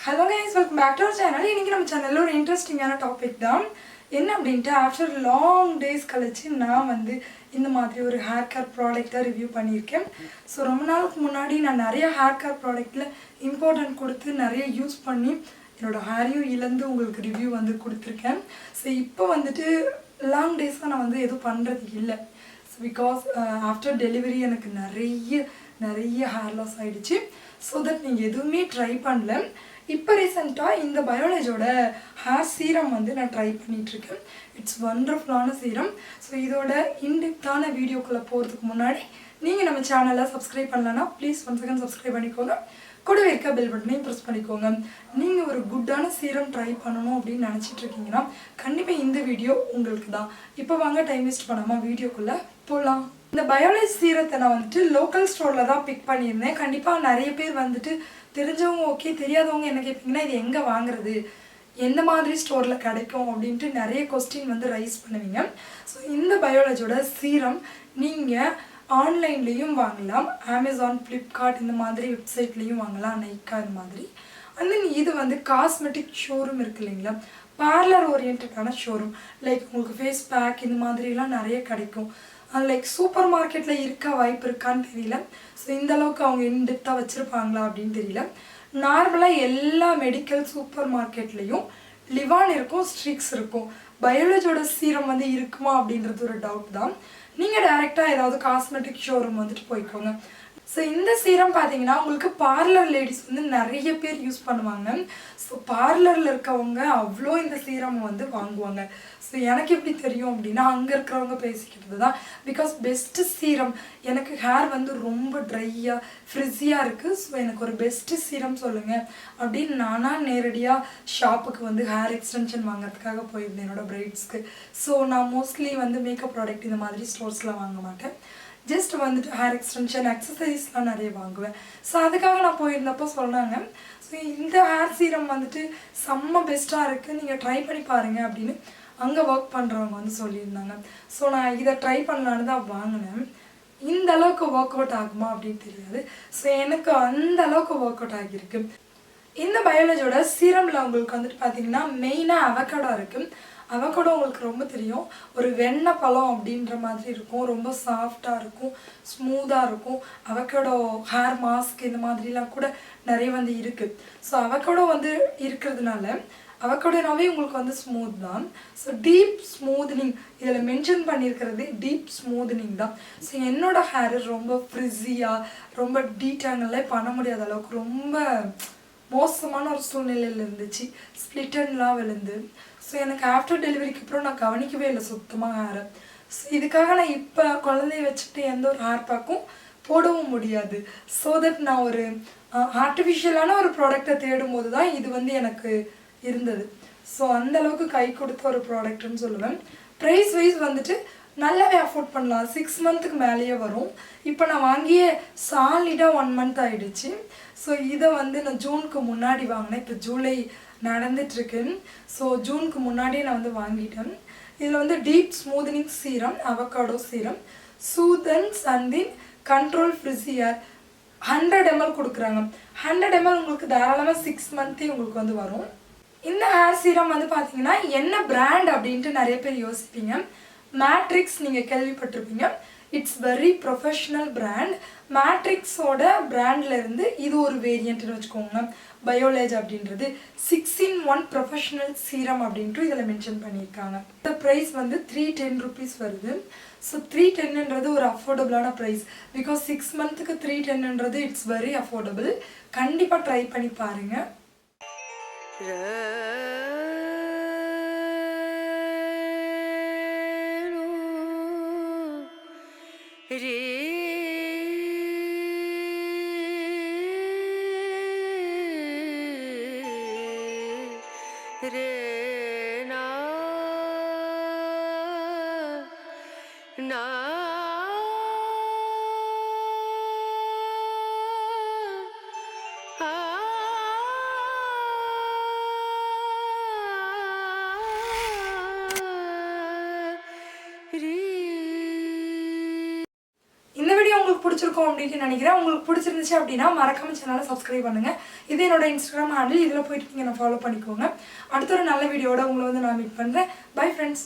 Hello guys, welcome back to our channel. இன்னைக்கு நம்ம சேனல்ல ஒரு இன்ட்ரஸ்டிங்கான டாபிக் தான். என்ன அப்படின்ட்டு ஆஃப்டர் லாங் டேஸ் கழிச்சு நான் வந்து இந்த மாதிரி ஒரு ஹேர் கேர் ப்ராடக்ட்டை ரிவ்யூ பண்ணியிருக்கேன். ஸோ ரொம்ப நாளுக்கு முன்னாடி நான் நிறைய ஹேர் கேர் ப்ராடக்ட்டில் இம்பார்ட்டன்ட் கொடுத்து நிறைய யூஸ் பண்ணி என்னோடய ஹேரையும் இழந்து உங்களுக்கு ரிவ்யூ வந்து கொடுத்துருக்கேன். ஸோ இப்போ வந்துட்டு லாங் டேஸாக நான் வந்து எதுவும் பண்ணுறது இல்லை. ஸோ பிகாஸ் ஆஃப்டர் டெலிவரி எனக்கு நிறைய ஹேர் லாஸ் ஆகிடுச்சு. ஸோ தட் நீங்கள் எதுவுமே ட்ரை பண்ணல. இப்போ ரீசெண்டாக இந்த பயோலஜோட ஹேர் சீரம் வந்து நான் ட்ரை பண்ணிகிட்ருக்கேன். It's வண்டர்ஃபுல்லான serum. ஸோ இதோட இன்டெப்த்தான வீடியோக்குள்ளே போகிறதுக்கு முன்னாடி நீங்கள் நம்ம சேனலை சப்ஸ்கிரைப் பண்ணலன்னா ப்ளீஸ் ஒன் செகண்ட் சப்ஸ்கிரைப் பண்ணிக்கோங்க. கூடவே இருக்க பெல் பட்டனையும் ப்ரெஸ் பண்ணிக்கோங்க. நீங்கள் ஒரு குட்டான சீரம் ட்ரை பண்ணணும் அப்படின்னு நினச்சிட்டு இருக்கீங்கன்னா கண்டிப்பாக இந்த வீடியோ உங்களுக்கு தான். இப்போ வாங்க டைம் வேஸ்ட் பண்ணாமல் வீடியோக்குள்ளே போகலாம். இந்த பயோலஜி சீரத்தை நான் வந்துட்டு லோக்கல் ஸ்டோரில் தான் பிக் பண்ணியிருந்தேன். கண்டிப்பாக நிறைய பேர் வந்துட்டு தெரிஞ்சவங்க ஓகே, தெரியாதவங்க என்ன கேட்பீங்கன்னா இது எங்கே வாங்குறது, எந்த மாதிரி ஸ்டோரில் கிடைக்கும் அப்படின்ட்டு நிறைய கொஸ்டின் வந்து ரைஸ் பண்ணுவீங்க. ஸோ இந்த பயோலஜியோட சீரம் நீங்கள் ஆன்லைன்லேயும் வாங்கலாம், அமேசான், ஃப்ளிப்கார்ட் இந்த மாதிரி வெப்சைட்லேயும் வாங்கலாம், நைக்கா இந்த மாதிரி. அண்ட் தென் இது வந்து காஸ்மெட்டிக் ஷோரூம் இருக்குது இல்லைங்களா, பார்லர் ஓரியன்டான ஷோரூம். லைக் உங்களுக்கு ஃபேஸ் பேக் இந்த மாதிரிலாம் நிறைய கிடைக்கும். லைக் சூப்பர் மார்க்கெட்டில் இருக்க வாய்ப்பு இருக்கான்னு தெரியல. ஸோ இந்தளவுக்கு அவங்க இன்டெப்த்தாக வச்சுருப்பாங்களா அப்படின்னு தெரியல. நார்மலாக எல்லா மெடிக்கல் சூப்பர் மார்க்கெட்லேயும் லிவான் இருக்கும், ஸ்ட்ரிக்ஸ் இருக்கும். பயோலஜியோட சீரம் வந்து இருக்குமா அப்படின்றது ஒரு டவுட் தான். நீங்கள் டைரெக்டாக ஏதாவது காஸ்மெட்டிக் ஷோரூம் வந்துட்டு போய்க்கோங்க. ஸோ இந்த சீரம் பார்த்தீங்கன்னா உங்களுக்கு பார்லர் லேடிஸ் வந்து நிறைய பேர் யூஸ் பண்ணுவாங்க. ஸோ பார்லரில் இருக்கவங்க அவ்வளோ இந்த சீரம் வந்து வாங்குவாங்க. ஸோ எனக்கு எப்படி தெரியும் அப்படின்னா அங்கே இருக்கிறவங்க பேசிக்கிட்டது தான். பிகாஸ் பெஸ்ட்டு சீரம், எனக்கு ஹேர் வந்து ரொம்ப ட்ரையாக ஃப்ரிஸியாக இருக்குது, ஸோ எனக்கு ஒரு பெஸ்ட்டு சீரம் சொல்லுங்கள் அப்படின்னு நானாக நேரடியாக ஷாப்புக்கு வந்து ஹேர் எக்ஸ்டென்ஷன் வாங்கிறதுக்காக போயிருந்தேன் என்னோடய பிரைட்ஸ்க்கு. ஸோ நான் மோஸ்ட்லி வந்து மேக்கப் ப்ராடக்ட் இந்த மாதிரி ஸ்டோர்ஸில் வாங்க மாட்டேன். ஜஸ்ட் வந்துட்டு ஹேர் எக்ஸ்டென்ஷன் அக்சசரிஸ்லாம் நிறைய வாங்குவேன். ஸோ அதுக்காக நான் போயிருந்தப்போ சொன்னாங்க, ஸோ இந்த ஹேர் சீரம் வந்துட்டு செம்ம பெஸ்ட்டாக இருக்குது, நீங்கள் ட்ரை பண்ணி பாருங்கள் அப்படின்னு அங்கே ஒர்க் பண்ணுறவங்க வந்து சொல்லியிருந்தாங்க. ஸோ நான் இதை ட்ரை பண்ணலான்னு தான் வாங்கினேன். இந்த அளவுக்கு ஒர்க் அவுட் ஆகுமா அப்படின்னு தெரியாது. ஸோ எனக்கு அந்த அளவுக்கு ஒர்க் அவுட் ஆகியிருக்கு. இந்த பயோலஜியோட சீரமில் உங்களுக்கு வந்துட்டு பார்த்தீங்கன்னா மெயினாக அவகேடோ இருக்குது. அவகேடோ உங்களுக்கு ரொம்ப தெரியும், ஒரு வெண்ணெய் பழம் அப்படின்ற மாதிரி இருக்கும், ரொம்ப சாஃப்டாக இருக்கும், ஸ்மூத்தாக இருக்கும். அவகேடோ ஹேர் மாஸ்க் இந்த மாதிரிலாம் கூட நிறைய வந்து இருக்குது. ஸோ அவகேடோ வந்து இருக்கிறதுனால அவகேடோனாவே உங்களுக்கு வந்து ஸ்மூத் தான். ஸோ டீப் ஸ்மூத்னிங் இதில் மென்ஷன் பண்ணியிருக்கிறது டீப் ஸ்மூத்னிங் தான். ஸோ என்னோடய ஹேர் ரொம்ப ஃப்ரிஸியாக ரொம்ப டீட்டாங்கல்லே பண்ண முடியாத அளவுக்கு ரொம்ப மோசமான ஒரு சூழ்நிலையில் இருந்துச்சு, ஸ்ப்ளிட்டன்லாம் விழுந்து. ஸோ எனக்கு ஆஃப்டர் டெலிவரிக்கு அப்புறம் நான் கவனிக்கவே இல்லை சுத்தமாக ஹேரை. ஸோ இதுக்காக நான் இப்போ குழந்தைய வச்சுட்டு எந்த ஒரு ஹேர் பேக்கும் போடவும் முடியாது. ஸோ தட் நான் ஒரு ஆர்டிஃபிஷியலான ஒரு ப்ராடக்டை தேடும் போது தான் இது வந்து எனக்கு இருந்தது. ஸோ அந்தளவுக்கு கை கொடுத்த ஒரு ப்ராடக்ட்னு சொல்லுவேன். ப்ரைஸ் வைஸ் வந்துட்டு நல்லாவே அஃபோர்ட் பண்ணலாம். 6 மந்த்துக்கு மேலேயே வரும். இப்போ நான் வாங்கிய சாலிடாக 1 மந்த் ஆகிடுச்சு. ஸோ இதை வந்து நான் ஜூனுக்கு முன்னாடி வாங்கினேன். இப்போ ஜூலை நடந்துட்டுருக்கு. ஸோ ஜூனுக்கு முன்னாடியே நான் வந்து வாங்கிட்டேன். இதில் வந்து deep smoothening serum, avocado serum, soothens and then control frizzy hair 100 ml கொடுக்குறாங்க. 100 ml உங்களுக்கு தாராளமாக 6 மந்த்தே உங்களுக்கு வந்து வரும். இந்த ஹேர் சீரம் வந்து பார்த்தீங்கன்னா என்ன பிராண்ட் அப்படின்ட்டு நிறைய பேர் யோசிப்பீங்க. மேட்ரிக்ஸ் நீங்கள் கேள்விப்பட்டிருப்பீங்க. It's very professional brand. மேட்ரிக்ஸோட பிராண்ட்லேருந்து இது ஒரு வேரியண்ட்னு வச்சுக்கோங்க. பயோலேஜ் அப்படின்றது 6-in-1 ப்ரொஃபஷ்னல் சீரம் அப்படின்ட்டு இதில் மென்ஷன் பண்ணியிருக்காங்க. இந்த ப்ரைஸ் வந்து 310 rupees வருது. ஸோ 310ன்றது ஒரு அஃபோர்டபுளான ப்ரைஸ். பிகாஸ் 6 மந்த்துக்கு 310ன்றது இட்ஸ் வெரி அஃபோர்டபுள். கண்டிப்பாக ட்ரை பண்ணி பாருங்கள். பிடிச்சிருக்கும் அப்படின்னு நினைக்கிறேன். உங்களுக்கு பிடிச்சிருந்துச்சு அப்படின்னா மறக்காம சேனலை சப்ஸ்கிரைப் பண்ணுங்கள். இது என்னோட இன்ஸ்டாகிராம் ஹேண்டில். இதில் போயிட்டு நீங்கள் நான் ஃபாலோ பண்ணிக்கோங்க. அடுத்த ஒரு நல்ல வீடியோட உங்களை வந்து நான் மீட் பண்ணுறேன். Bye friends.